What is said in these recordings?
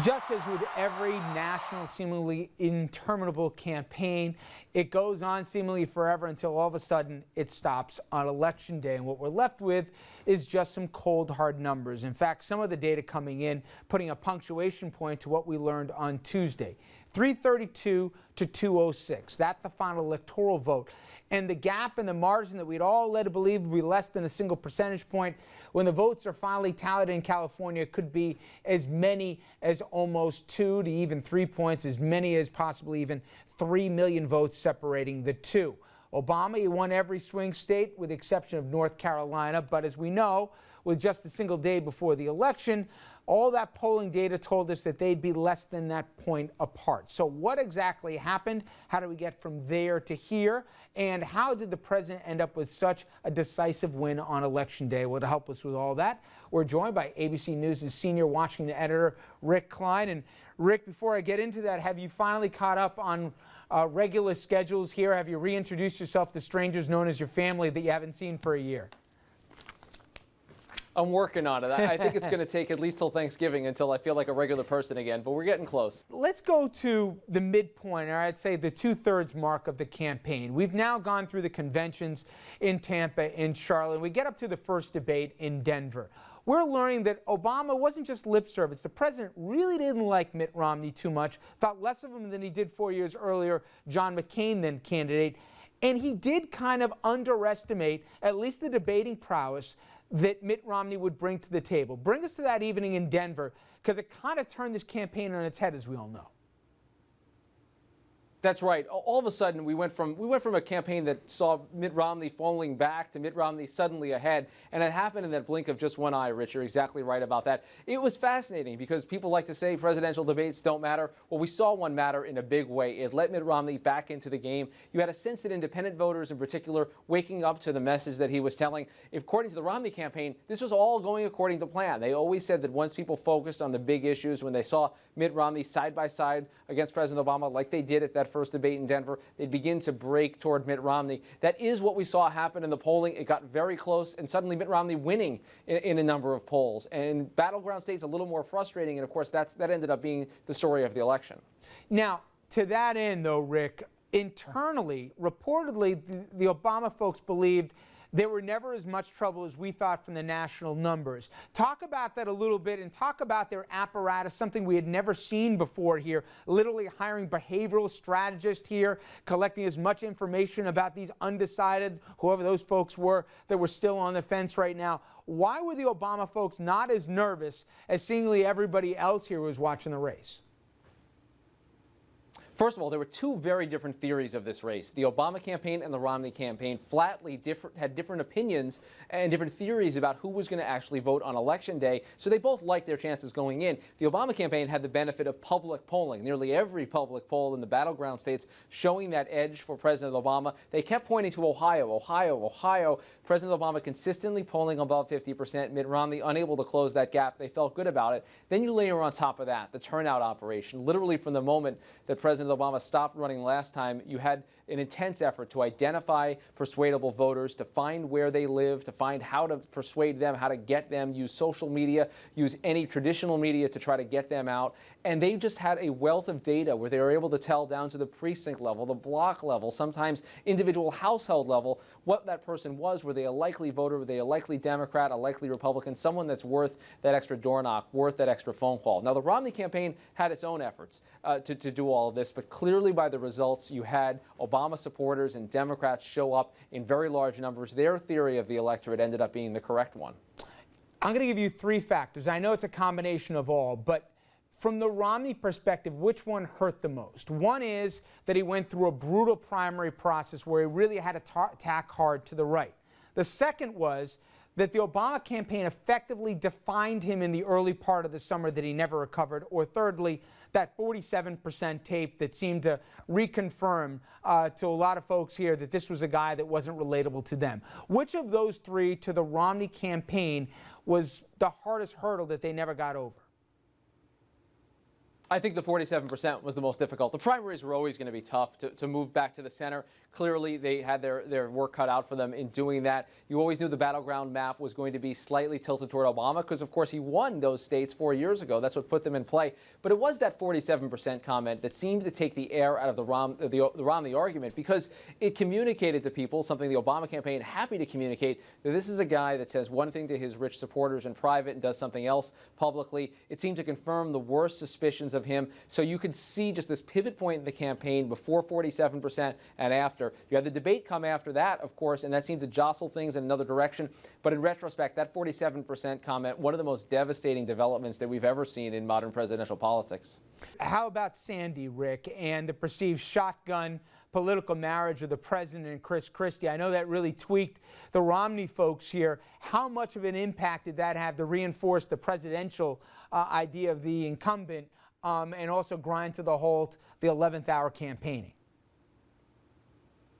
Just as with every national, seemingly interminable campaign, it goes on seemingly forever until all of a sudden it stops on Election Day. And what we're left with is just some cold, hard numbers. In fact, some of the data coming in, putting a punctuation point to what we learned on Tuesday. 332 to 206. That's the final electoral vote. And the gap and the margin that we'd all led to believe would be less than a single percentage point, when the votes are finally tallied in California, could be as many as almost 2 to even 3 points, as many as possibly even 3 million votes separating the two. Obama, he won every swing state with the exception of North Carolina, but as we know, with just a single day before the election, all that polling data told us that they'd be less than that point apart. So what exactly happened? How do we get from there to here? And how did the president end up with such a decisive win on Election Day? Well, to help us with all that, we're joined by ABC News' senior Washington editor, Rick Klein. And Rick, before I get into that, have you finally caught up on regular schedules here? Have you reintroduced yourself to strangers known as your family that you haven't seen for a year? I'm working on it. I think it's going to take at least till Thanksgiving until I feel like a regular person again, but we're getting close. Let's go to the midpoint, or I'd say the two-thirds mark of the campaign. We've now gone through the conventions in Tampa, in Charlotte, and we get up to the first debate in Denver. We're learning that Obama wasn't just lip service. The president really didn't like Mitt Romney too much, thought less of him than he did 4 years earlier, John McCain, then candidate. And he did kind of underestimate at least the debating prowess that Mitt Romney would bring to the table. Bring us to that evening in Denver, because it kind of turned this campaign on its head, as we all know. That's right. All of a sudden, we went from a campaign that saw Mitt Romney falling back to Mitt Romney suddenly ahead, and it happened in that blink of just one eye, Rich. You're exactly right about that. It was fascinating because people like to say presidential debates don't matter. Well, we saw one matter in a big way. It let Mitt Romney back into the game. You had a sense that independent voters in particular waking up to the message that he was telling. According to the Romney campaign, this was all going according to plan. They always said that once people focused on the big issues, when they saw Mitt Romney side by side against President Obama, like they did at that first debate in Denver, they'd begin to break toward Mitt Romney. That is what we saw happen in the polling. It got very close, and suddenly Mitt Romney winning in a number of polls. And battleground states a little more frustrating, and of course that ended up being the story of the election. Now, to that end, though, Rick, internally, reportedly, the Obama folks believed there were never as much trouble as we thought from the national numbers. Talk about that a little bit, and talk about their apparatus, something we had never seen before here, literally hiring behavioral strategists here, collecting as much information about these undecided, whoever those folks were, that were still on the fence right now. Why were the Obama folks not as nervous as seemingly everybody else here who was watching the race? First of all, there were two very different theories of this race. The Obama campaign and the Romney campaign flatly had different opinions and different theories about who was going to actually vote on Election Day, so they both liked their chances going in. The Obama campaign had the benefit of public polling. Nearly every public poll in the battleground states showing that edge for President Obama. They kept pointing to Ohio. President Obama consistently polling above 50%. Mitt Romney unable to close that gap. They felt good about it. Then you layer on top of that the turnout operation. Literally from the moment that President Obama stopped running last time, you had an intense effort to identify persuadable voters, to find where they live, to find how to persuade them, how to get them, use social media, use any traditional media to try to get them out. And they just had a wealth of data where they were able to tell down to the precinct level, the block level, sometimes individual household level, what that person was. Were they a likely voter? Were they a likely Democrat, a likely Republican, someone that's worth that extra door knock, worth that extra phone call? Now, the Romney campaign had its own efforts to do all of this, but clearly by the results, you had Obama supporters and Democrats show up in very large numbers. Their theory of the electorate ended up being the correct one. I'm going to give you three factors. I know it's a combination of all, but from the Romney perspective, which one hurt the most? One is that he went through a brutal primary process where he really had to attack hard to the right. The second was that the Obama campaign effectively defined him in the early part of the summer that he never recovered. Or thirdly, that 47% tape that seemed to reconfirm to a lot of folks here that this was a guy that wasn't relatable to them. Which of those three to the Romney campaign was the hardest hurdle that they never got over? I think the 47% was the most difficult. The primaries were always going to be tough to move back to the center. Clearly, they had their work cut out for them in doing that. You always knew the battleground map was going to be slightly tilted toward Obama because, of course, he won those states 4 years ago. That's what put them in play. But it was that 47% comment that seemed to take the air out of the Romney argument, because it communicated to people, something the Obama campaign happy to communicate, that this is a guy that says one thing to his rich supporters in private and does something else publicly. It seemed to confirm the worst suspicions of him. So you could see just this pivot point in the campaign before 47% and after. You had the debate come after that, of course, and that seemed to jostle things in another direction. But in retrospect, that 47% comment, one of the most devastating developments that we've ever seen in modern presidential politics. How about Sandy, Rick, and the perceived shotgun political marriage of the president and Chris Christie? I know that really tweaked the Romney folks here. How much of an impact did that have to reinforce the presidential idea of the incumbent and also grind to the halt the 11th hour campaigning?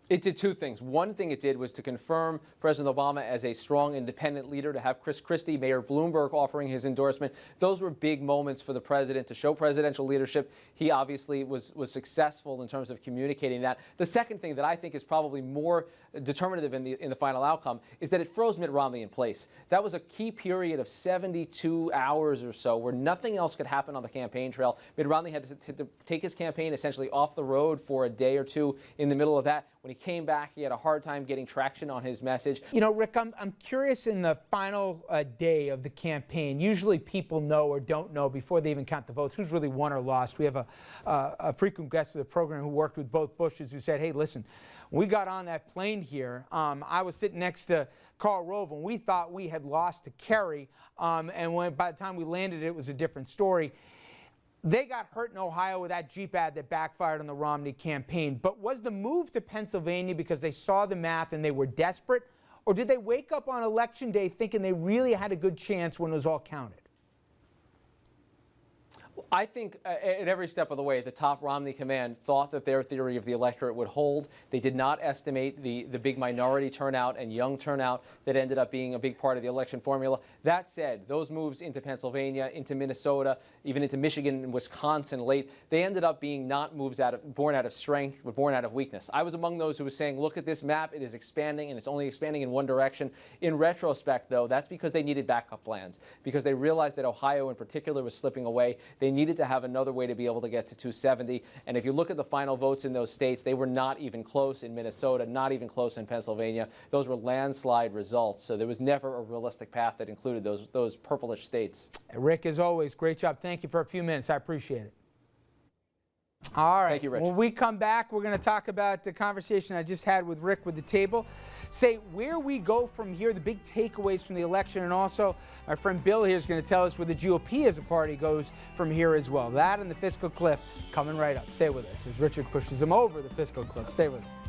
It did two things. One thing it did was to confirm President Obama as a strong independent leader, to have Chris Christie, Mayor Bloomberg offering his endorsement. Those were big moments for the president to show presidential leadership. He obviously was successful in terms of communicating that. The second thing that I think is probably more determinative in the final outcome is that it froze Mitt Romney in place. That was a key period of 72 hours or so where nothing else could happen on the campaign trail. Mitt Romney had to take his campaign essentially off the road for a day or two in the middle of that. When he came back, he had a hard time getting traction on his message. You know, Rick, I'm curious, in the final day of the campaign, usually people know or don't know before they even count the votes who's really won or lost. We have a frequent guest of the program who worked with both Bushes who said, hey, listen, when we got on that plane here, I was sitting next to Karl Rove, and we thought we had lost to Kerry, and by the time we landed, it was a different story. They got hurt in Ohio with that Jeep ad that backfired on the Romney campaign. But was the move to Pennsylvania because they saw the math and they were desperate? Or did they wake up on Election Day thinking they really had a good chance when it was all counted? I think at every step of the way, the top Romney command thought that their theory of the electorate would hold. They did not estimate the big minority turnout and young turnout that ended up being a big part of the election formula. That said, those moves into Pennsylvania, into Minnesota, even into Michigan and Wisconsin late, they ended up being not moves born out of strength, but born out of weakness. I was among those who was saying, look at this map, it is expanding, and it's only expanding in one direction. In retrospect, though, that's because they needed backup plans, because they realized that Ohio in particular was slipping away. They needed to have another way to be able to get to 270. And if you look at the final votes in those states, they were not even close in Minnesota, not even close in Pennsylvania. Those were landslide results. So there was never a realistic path that included those purplish states. Rick, as always, great job. Thank you for a few minutes. I appreciate it. All right. Thank you, Rich. When we come back, we're going to talk about the conversation I just had with Rick with the table. Say where we go from here, the big takeaways from the election, and also our friend Bill here is going to tell us where the GOP as a party goes from here as well. That and the fiscal cliff coming right up. Stay with us as Richard pushes him over the fiscal cliff. Stay with us.